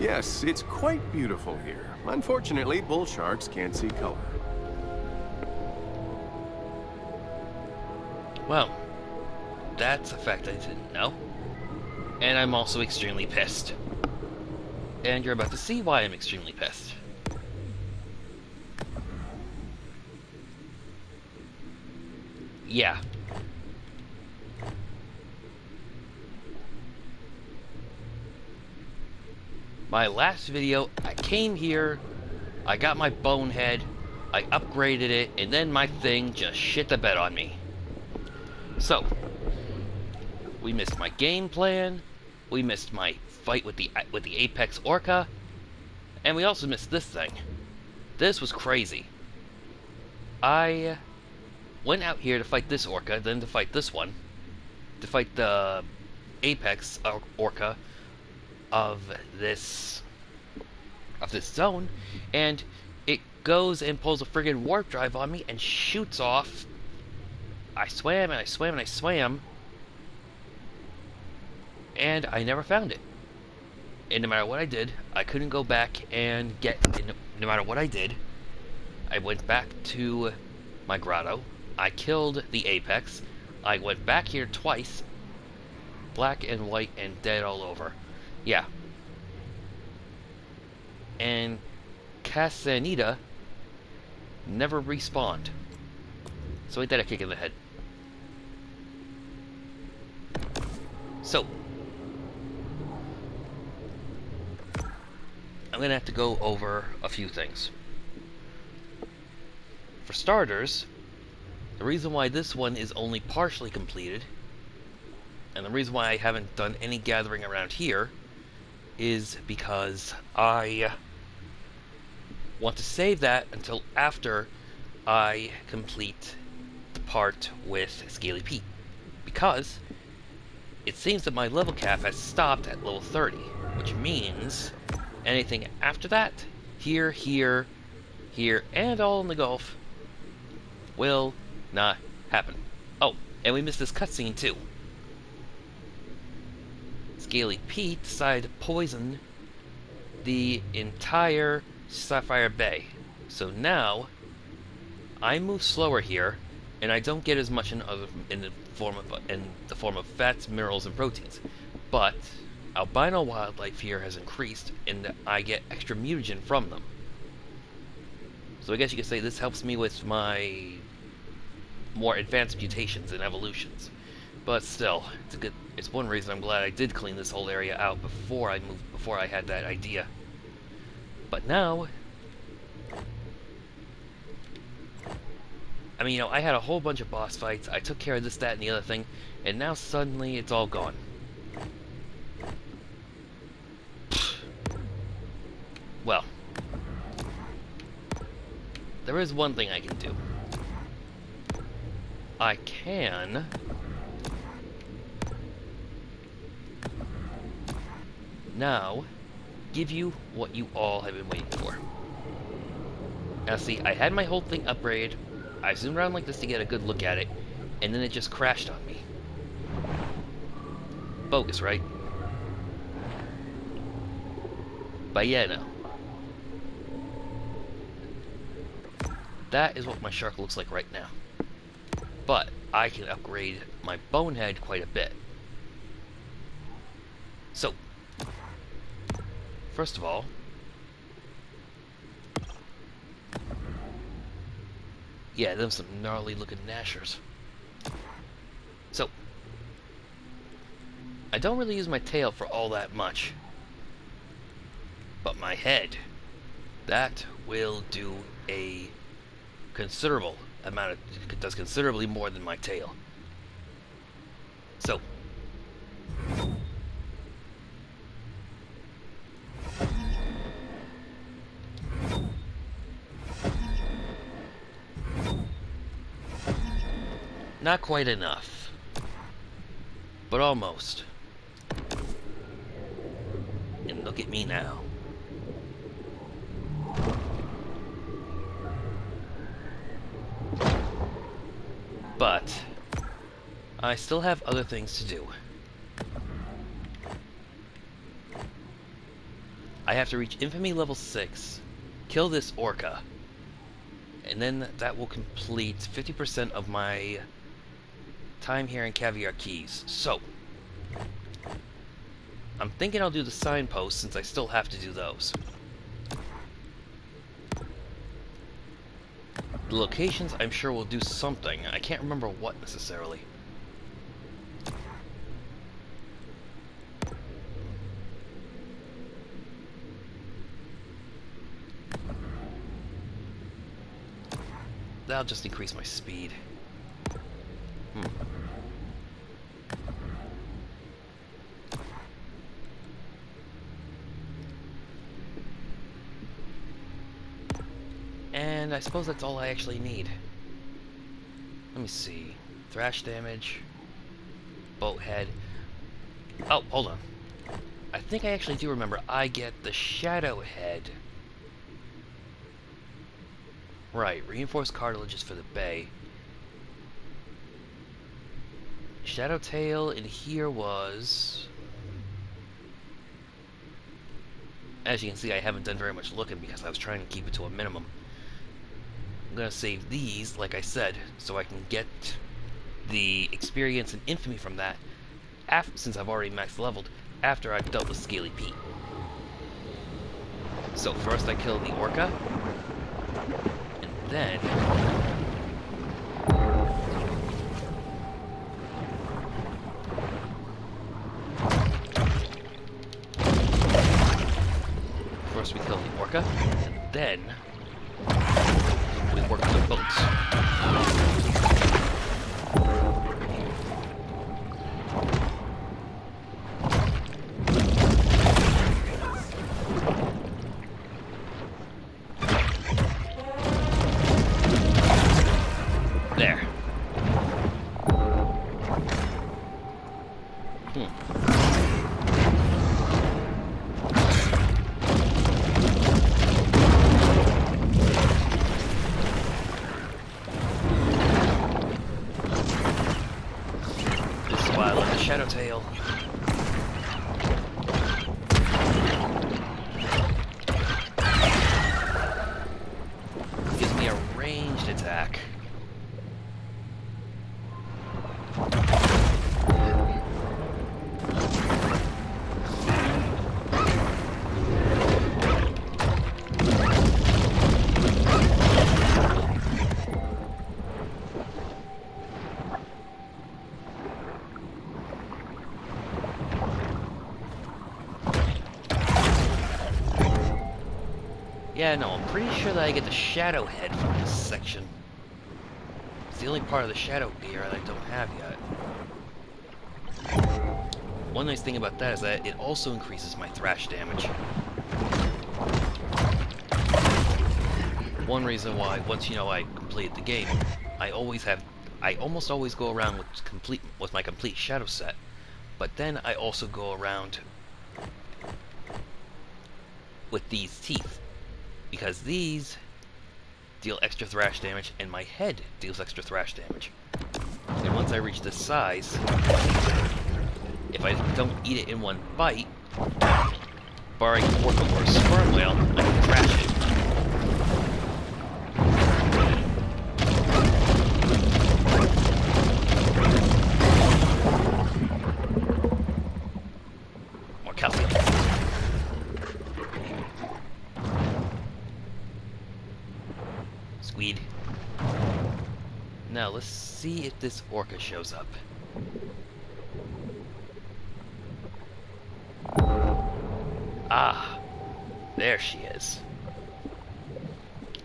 Yes, it's quite beautiful here. Unfortunately, bull sharks can't see color. Well, that's a fact I didn't know. And I'm also extremely pissed. And you're about to see why I'm extremely pissed. Yeah. My last video, I came here, I got my bonehead, I upgraded it, and then my thing just shit the bed on me. So, we missed my game plan, we missed my fight with the Apex Orca, and we also missed this thing. This was crazy. I went out here to fight this Orca, then to fight this one, to fight the Apex Orca of this zone, and it goes and pulls a friggin' warp drive on me and shoots off. I swam and I swam and I swam, and I never found it. And no matter what I did, I couldn't go back and get it. No matter what I did, I went back to my grotto, I killed the Apex, I went back here twice, black and white and dead all over. Yeah. And Casanita never respawned. So ain't that a kick in the head? So, I'm gonna have to go over a few things. For starters, the reason why this one is only partially completed, and the reason why I haven't done any gathering around here, is because I want to save that until after I complete the part with Scaly Pete. Because it seems that my level cap has stopped at level 30, which means anything after that, here, here, here, and all in the Gulf, will not happen. Oh, and we missed this cutscene too. Scaly Pete decided to poison the entire Sapphire Bay. So now, I move slower here, and I don't get as much in the form of fats, minerals, and proteins. But albino wildlife here has increased, and I get extra mutagen from them. So I guess you could say this helps me with my more advanced mutations and evolutions. But still, it's one reason I'm glad I did clean this whole area out before I had that idea. But now, I mean, I had a whole bunch of boss fights, I took care of this, that, and the other thing, and now suddenly it's all gone. Well, there is one thing I can do. I can now give you what you all have been waiting for. Now see, I had my whole thing upgraded, I zoomed around like this to get a good look at it, and then it just crashed on me. Bogus, right? But yeah, no. That is what my shark looks like right now. But I can upgrade my bonehead quite a bit. So, first of all, yeah, them some gnarly looking gnashers. So, I don't really use my tail for all that much. But my head, that will do a considerable amount of, it does considerably more than my tail. So, not quite enough, but almost. And look at me now. But I still have other things to do. I have to reach Infamy level 6, kill this Orca, and then that will complete 50% of my time here in Caviar Keys. So, I'm thinking I'll do the signposts since I still have to do those. The locations, I'm sure, will do something. I can't remember what necessarily. That'll just increase my speed. And I suppose that's all I actually need. Let me see. Thrash damage. Boat head. Oh, hold on. I think I actually do remember. I get the shadow head. Right, reinforced cartilages for the bay. Shadow tail in here was... As you can see, I haven't done very much looking because I was trying to keep it to a minimum. I'm going to save these, like I said, so I can get the experience and infamy from that, since I've already max leveled, after I've dealt with Scaly Pete. So first I kill the Orca, and then... First we kill the Orca, and then we work the boats. There. Shadow tail. Gives me a ranged attack. Yeah, no, I'm pretty sure that I get the shadow head from this section. It's the only part of the shadow gear that I don't have yet. One nice thing about that is that it also increases my thrash damage. One reason why, once I complete the game, I almost always go around with my complete shadow set, but then I also go around with these teeth. Because these deal extra thrash damage, and my head deals extra thrash damage. And once I reach this size, if I don't eat it in one bite, barring orca or a sperm whale, I can thrash it. More calcium. Squeed. Now let's see if this orca shows up. Ah, there she is.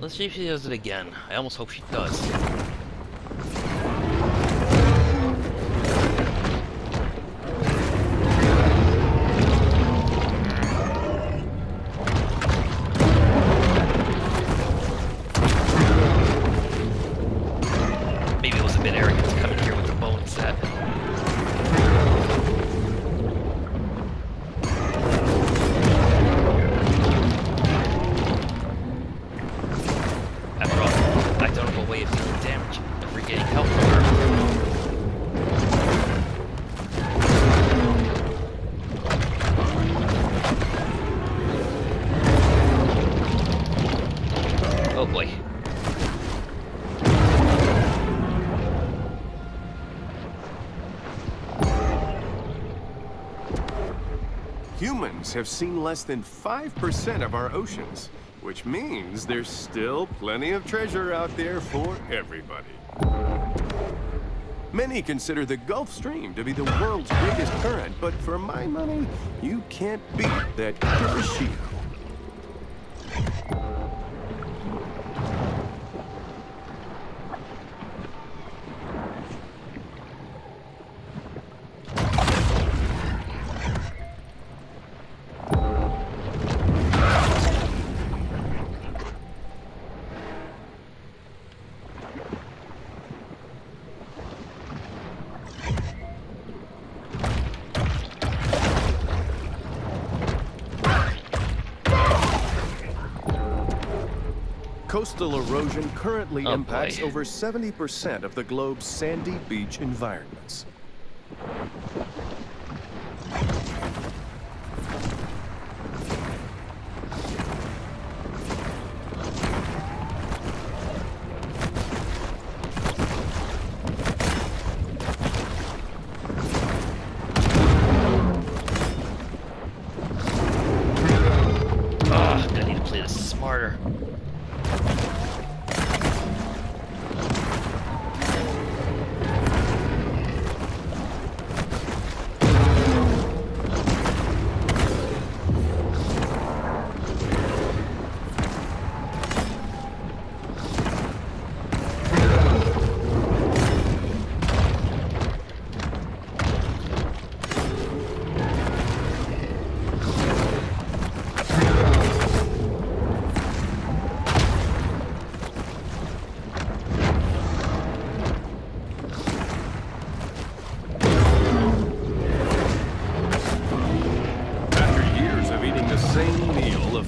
Let's see if she does it again. I almost hope she does. Maybe it was a bit arrogant to come in here with the bone set. After all, I don't have a way of dealing damage and regaining health from her. Humans have seen less than 5% of our oceans, which means there's still plenty of treasure out there for everybody. Many consider the Gulf Stream to be the world's greatest current, but for my money, you can't beat that Kuroshio. Coastal erosion currently impacts over 70% of the globe's sandy beach environments. I need to play this smarter.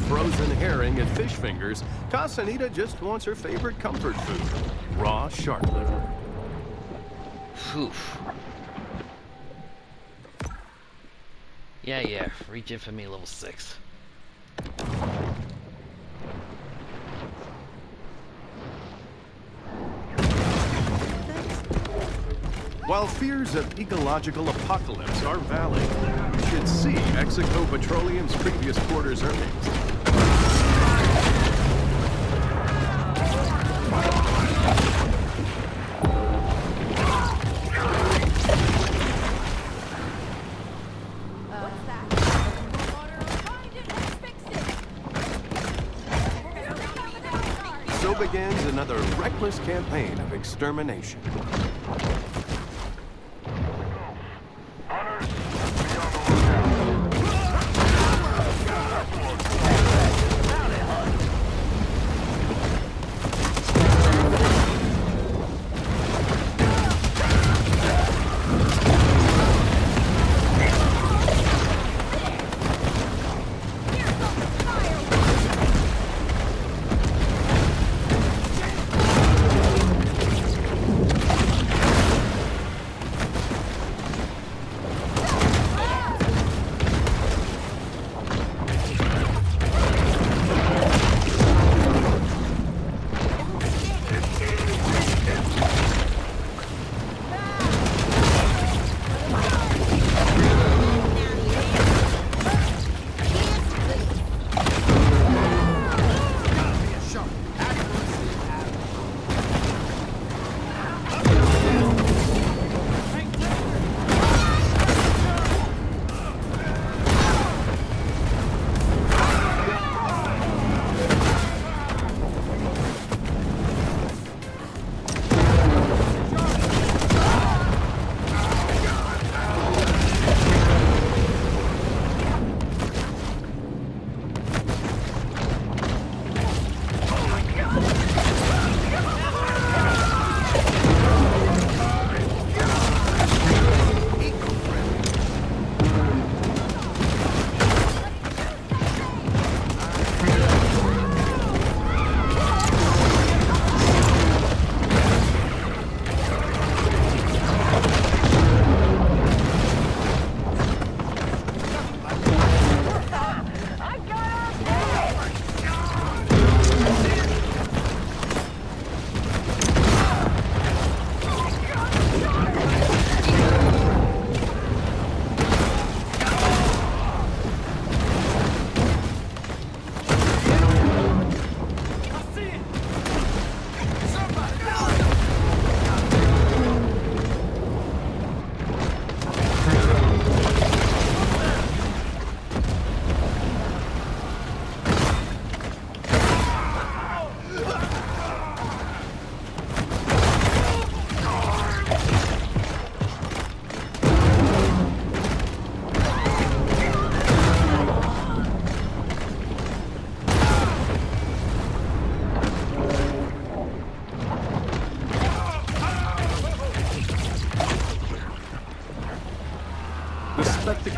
Frozen herring and fish fingers, Casanita just wants her favorite comfort food, raw shark liver. Oof. Yeah, regen for me level 6. While fears of ecological apocalypse are valid, you should see Mexico Petroleum's previous quarter's earnings. So begins another reckless campaign of extermination.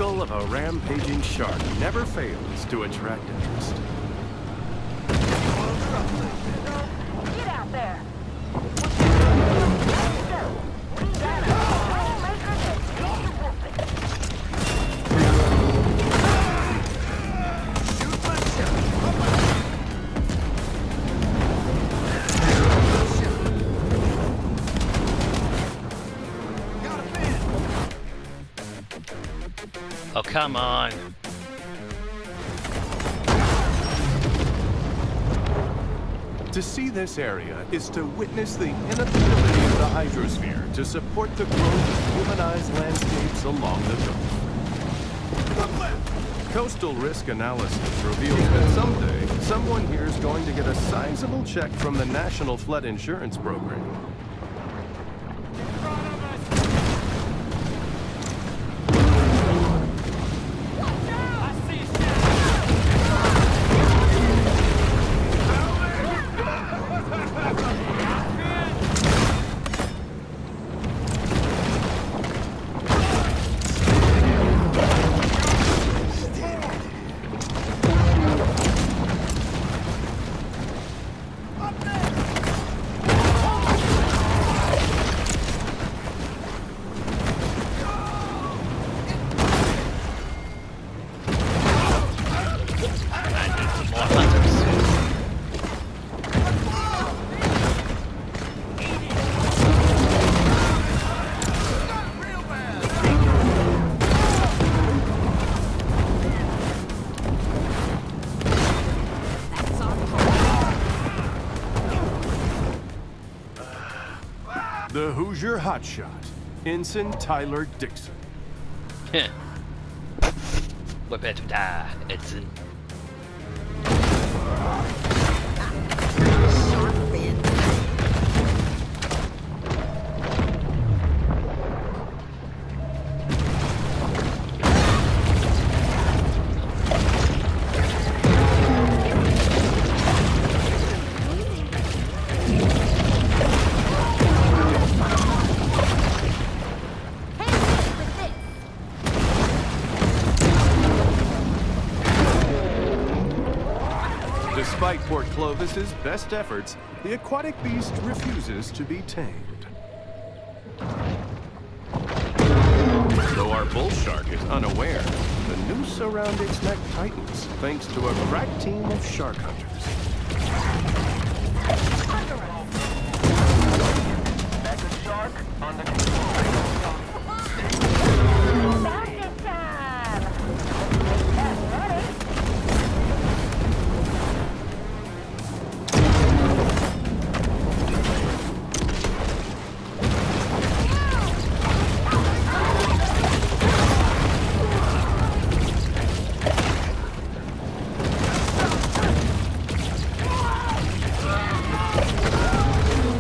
spectacle of a rampaging shark never fails to attract interest. Get out there! Oh, come on. To see this area is to witness the inability of the hydrosphere to support the growth of humanized landscapes along the coast. Coastal risk analysis reveals that someday, someone here is going to get a sizable check from the National Flood Insurance Program. The Hoosier hotshot, Ensign Tyler Dixon. Heh. We're better to die, Edson. Despite Port Clovis's best efforts, the aquatic beast refuses to be tamed. Though our bull shark is unaware, the noose around its neck tightens thanks to a crack team of shark hunters. Mega shark under control. Basket time! That's ready.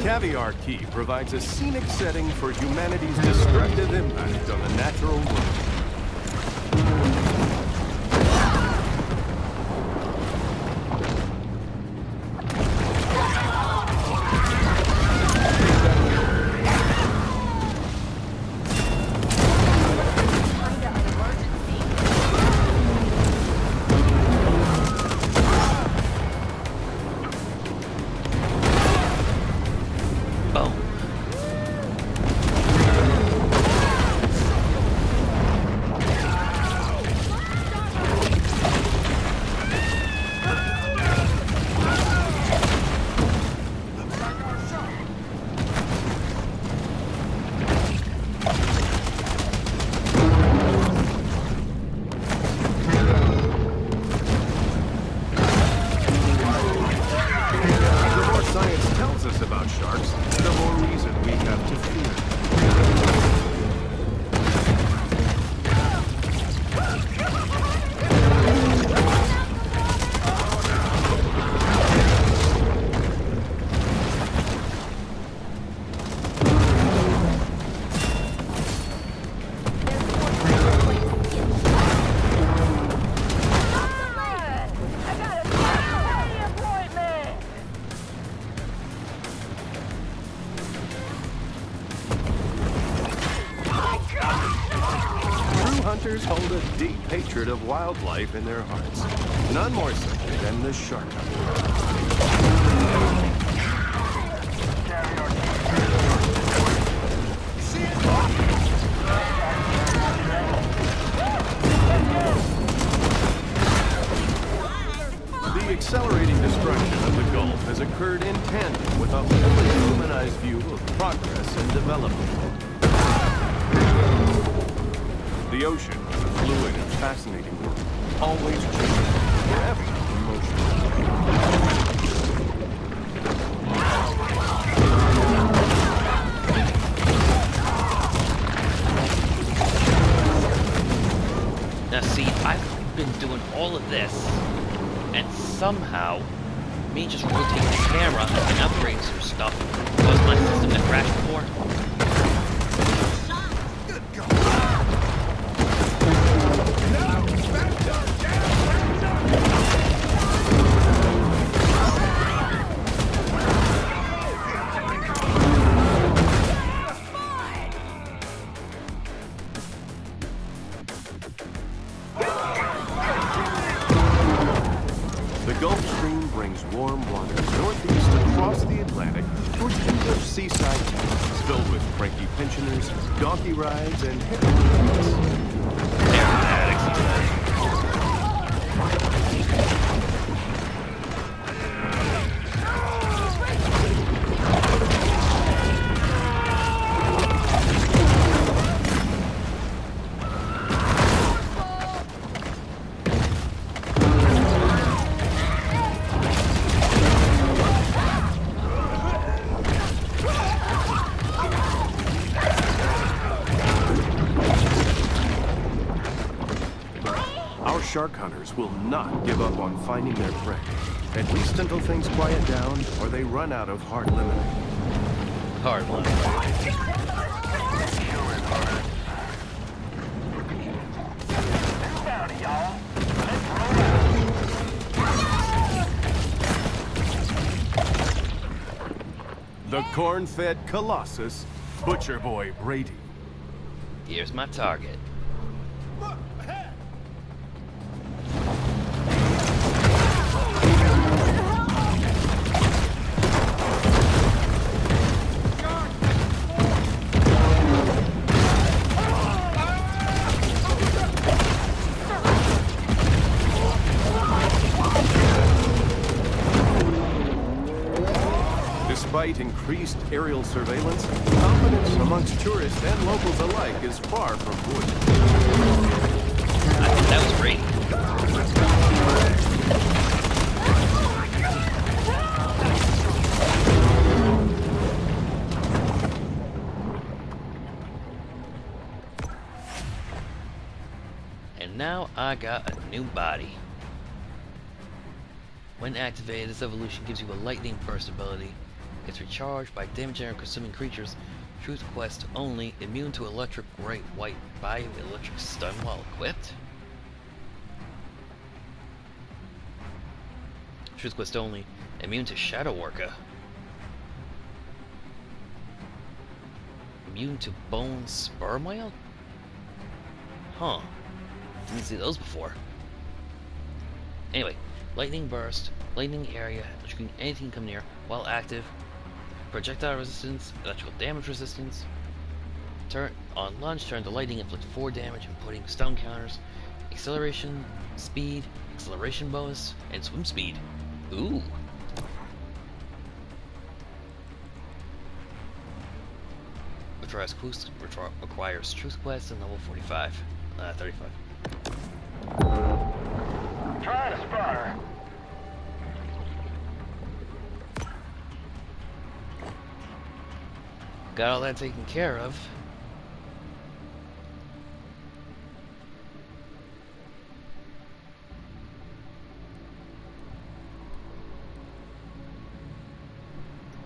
Caviar Key provides a scenic setting for humanity's destructive impact on the natural world. youngsters hold a deep hatred of wildlife in their hearts. None more so than the shark hunter. The accelerating destruction of the Gulf has occurred in tandem with a fully humanized view of progress and development. The ocean is a fluid and fascinating world, always changing, forever in motion. Now see, I've been doing all of this, and somehow, me just rotating the camera and upgrading some stuff caused my system to crash before. The Gulf Stream brings warm waters northeast across the Atlantic towards English seaside towns filled with cranky pensioners, donkey rides, and Our shark hunters will not give up on finding their prey, at least until things quiet down or they run out of hard lemonade. Hard one. The corn-fed Colossus, Butcher Boy Brady. Here's my target. Despite increased aerial surveillance, confidence amongst tourists and locals alike is far from good. That was great. And now I got a new body. When activated, this evolution gives you a lightning burst ability. It's recharged by damaging or consuming creatures. Truth Quest only. Immune to electric bright white bioelectric stun while equipped. Truth Quest only. Immune to Shadow Orca. Immune to Bone Sperm Whale? Huh. Didn't see those before. Anyway, lightning burst, lightning area, electrocuting anything come near while active. Projectile resistance, electrical damage resistance. Turn on launch, turn to lightning, inflict 4 damage, including stun counters, acceleration, speed, acceleration bonus, and swim speed. Ooh. Requires Truth Quest and level 35. 35. Trying to spot her. Got all that taken care of.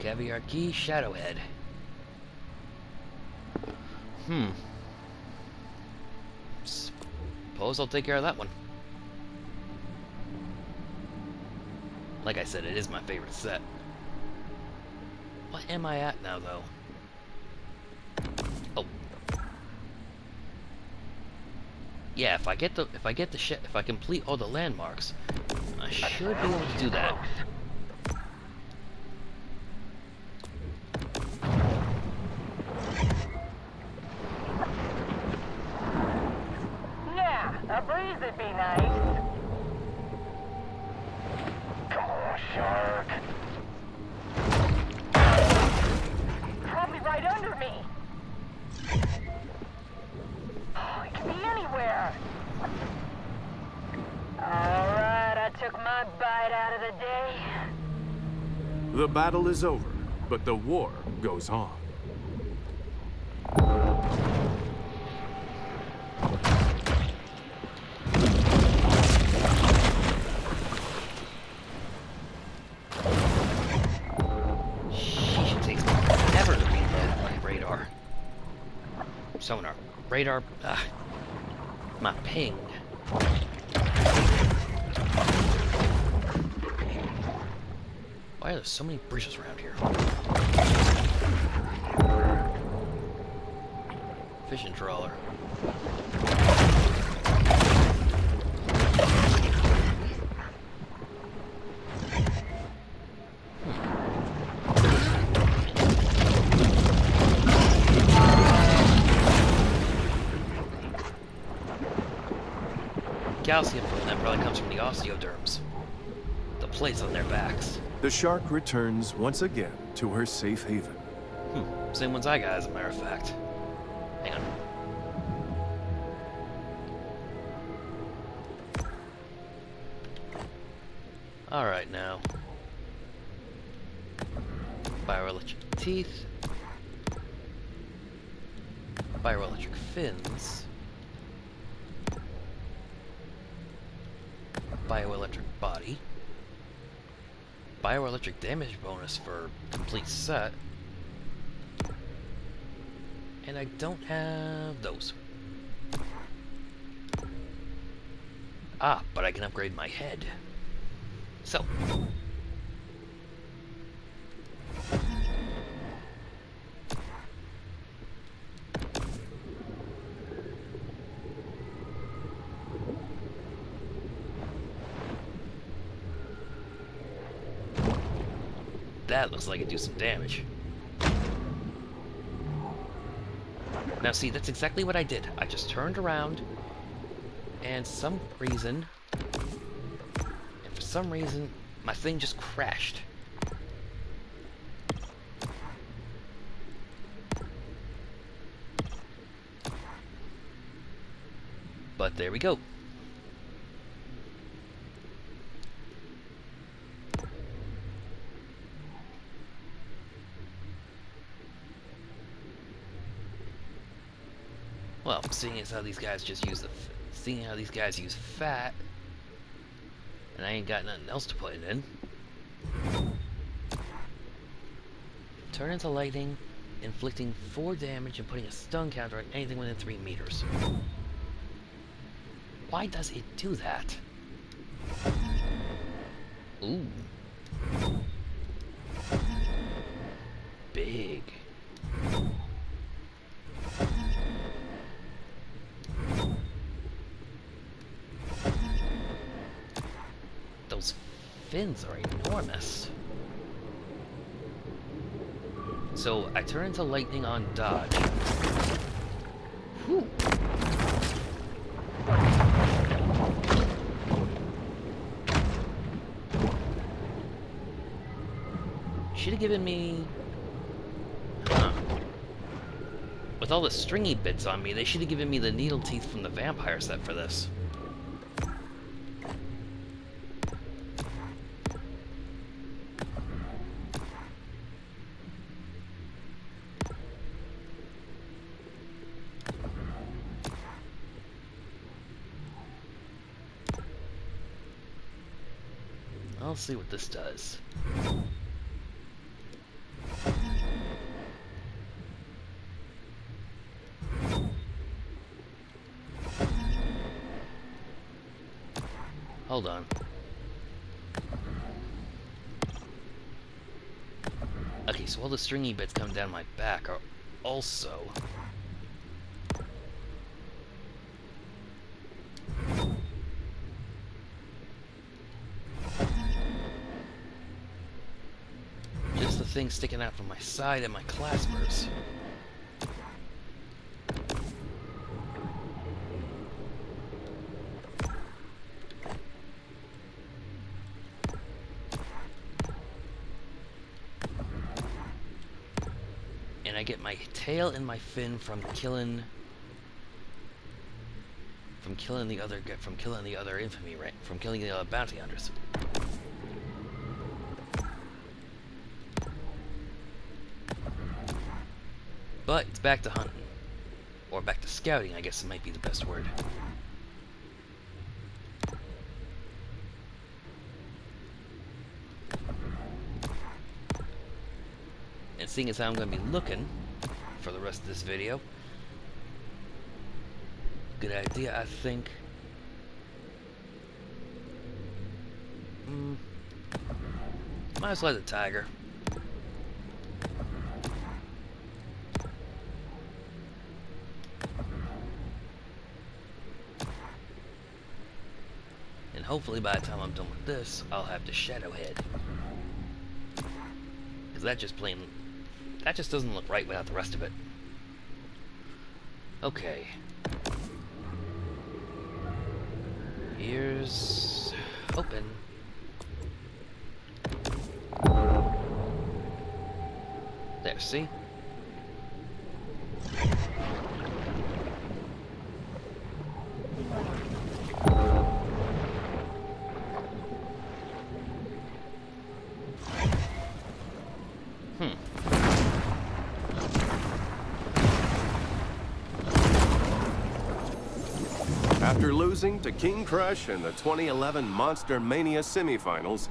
Caviar Key, Shadowhead. Suppose I'll take care of that one. Like I said, it is my favorite set. What am I at now, though? Oh. Yeah, if I complete all the landmarks, I should be able to do that. Yeah, a breeze would be nice. Come on, shark. Probably right under me. Oh, it could be anywhere. Alright, I took my bite out of the day. The battle is over, but the war goes on. Sheesh, it takes forever to read my radar. Sonar. Radar. My ping. Why are there so many bridges around here? Fishing trawler. Calcium from them probably comes from the osteoderms. The plates on their backs. The shark returns once again to her safe haven. Same ones I got, as a matter of fact. Hang on. Alright now. Bioelectric teeth. Bioelectric fins. Bioelectric body. Bioelectric damage bonus for complete set. And I don't have those. Ah, but I can upgrade my head. So. That looks like it do some damage. Now see, that's exactly what I did. I just turned around, and for some reason, my thing just crashed. But there we go. Well, seeing as how these guys use fat, and I ain't got nothing else to put it in. Turn into lightning, inflicting 4 damage and putting a stun counter on anything within 3 meters. Why does it do that? Ooh. Big. Those fins are enormous. So I turn into lightning on dodge. Whew. Should have given me... Huh. With all the stringy bits on me, they should have given me the needle teeth from the vampire set for this. I'll see what this does. Hold on. Okay, so all the stringy bits coming down my back are also... things sticking out from my side and my claspers. And I get my tail and my fin from killing the other infamy, right? From killing the other bounty hunters. But it's back to hunting. Or back to scouting, I guess it might be the best word. And seeing as how I'm going to be looking for the rest of this video, good idea, I think. Might as well let the tiger. And hopefully by the time I'm done with this, I'll have the shadow head. Because that just doesn't look right without the rest of it. Okay. Here's hoping. There, see? After losing to King Crush in the 2011 Monster Mania semifinals,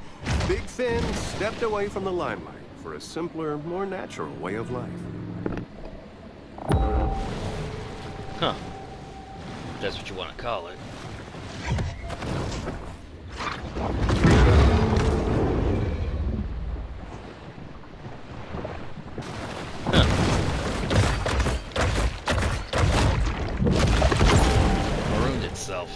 Big Finn stepped away from the limelight for a simpler, more natural way of life. Huh. That's what you want to call it. Marooned itself.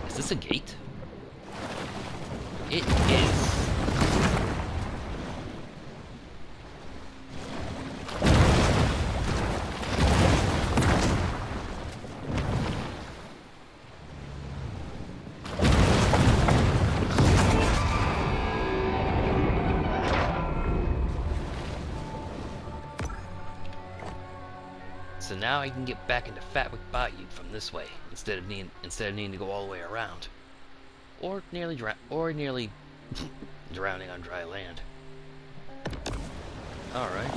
Is this a gate? It is. So now I can get back into Fatwick Bayou from this way instead of needing to go all the way around, or nearly drowning on dry land. All right.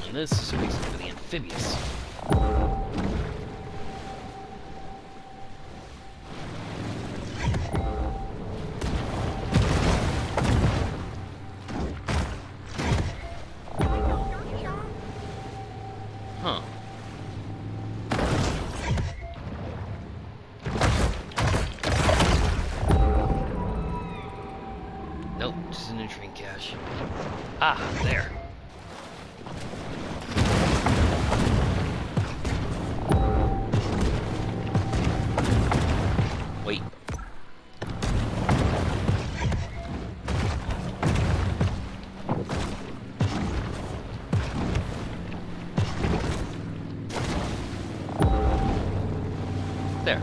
And this is a reason for the amphibious. Huh. Nope, just a nutrient cache. Ah, there. Wait. There.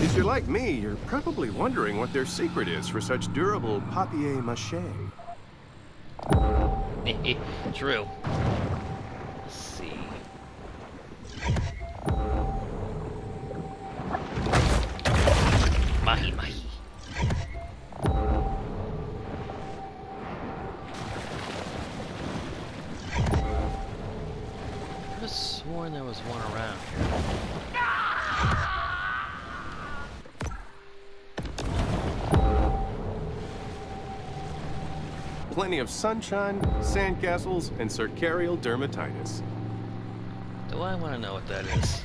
If you're like me, you're probably wondering what their secret is for such durable papier-mâché. True. Let's see. Mahi mahi. I could have sworn there was one around here. plenty of sunshine, sandcastles, and circarial dermatitis. Do I want to know what that is?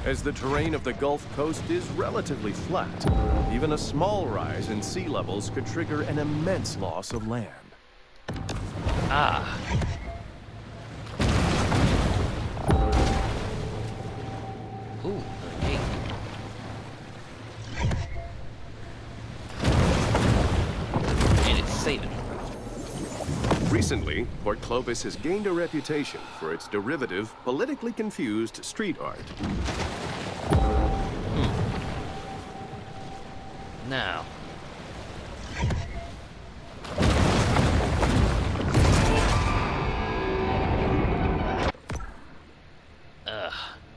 As the terrain of the Gulf Coast is relatively flat, even a small rise in sea levels could trigger an immense loss of land. Ah. Ooh, a gate. And it's saving. Recently, Port Clovis has gained a reputation for its derivative, politically confused street art. Now.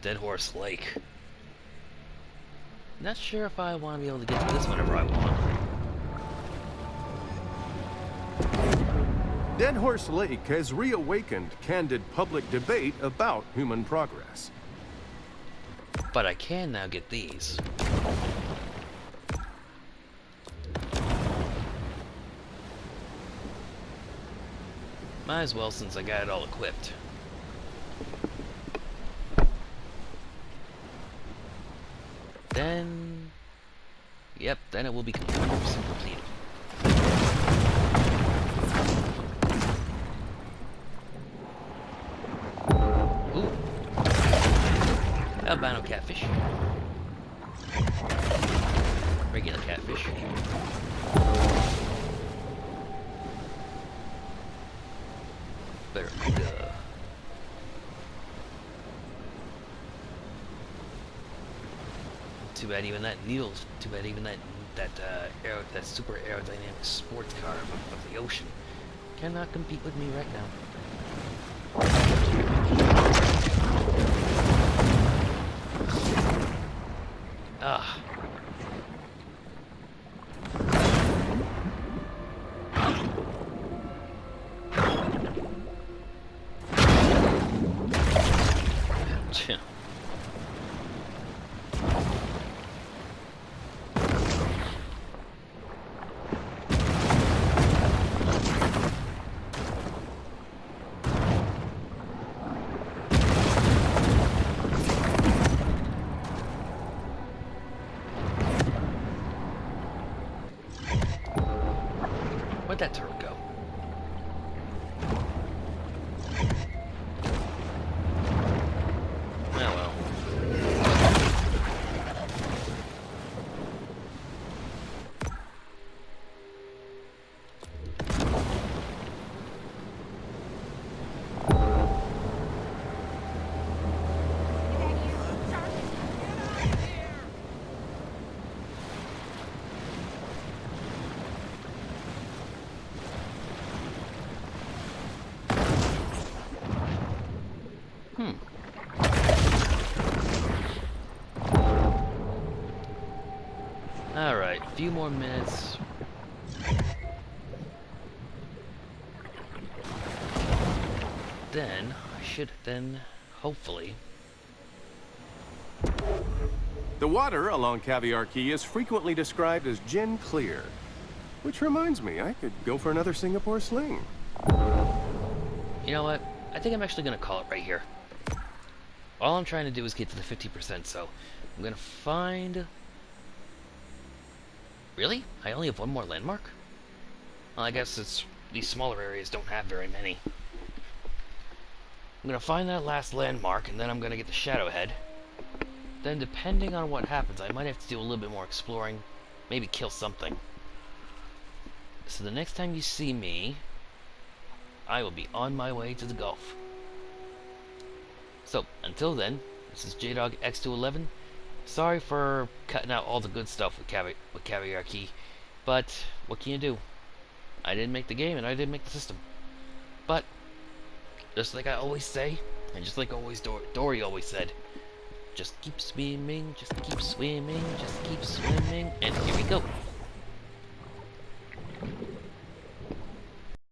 Dead Horse Lake. Not sure if I want to be able to get to this whenever I want. Dead Horse Lake has reawakened candid public debate about human progress. But I can now get these. Might as well since I got it all equipped. Then... Yep, then it will be 100% completed. Ooh. Albino catfish. Regular catfish. Barracuda. Too bad even that needle's. Too bad even that super aerodynamic sports car of the ocean cannot compete with me right now. Ah. Where'd that turret go? Oh well. Alright, a few more minutes. Then, I should then, hopefully... The water along Caviar Key is frequently described as gin clear. Which reminds me, I could go for another Singapore sling. You know what? I think I'm actually going to call it right here. All I'm trying to do is get to the 50%, so I'm going to find... Really? I only have one more landmark? Well, I guess it's these smaller areas don't have very many. I'm going to find that last landmark, and then I'm going to get the Shadow Head. Then, depending on what happens, I might have to do a little bit more exploring. Maybe kill something. So the next time you see me, I will be on my way to the Gulf. So, until then, this is JDog X211. Sorry for cutting out all the good stuff with Caviar Key, but what can you do? I didn't make the game and I didn't make the system. But, just like I always say, and just like Dory always said, just keep swimming, just keep swimming, just keep swimming, and here we go.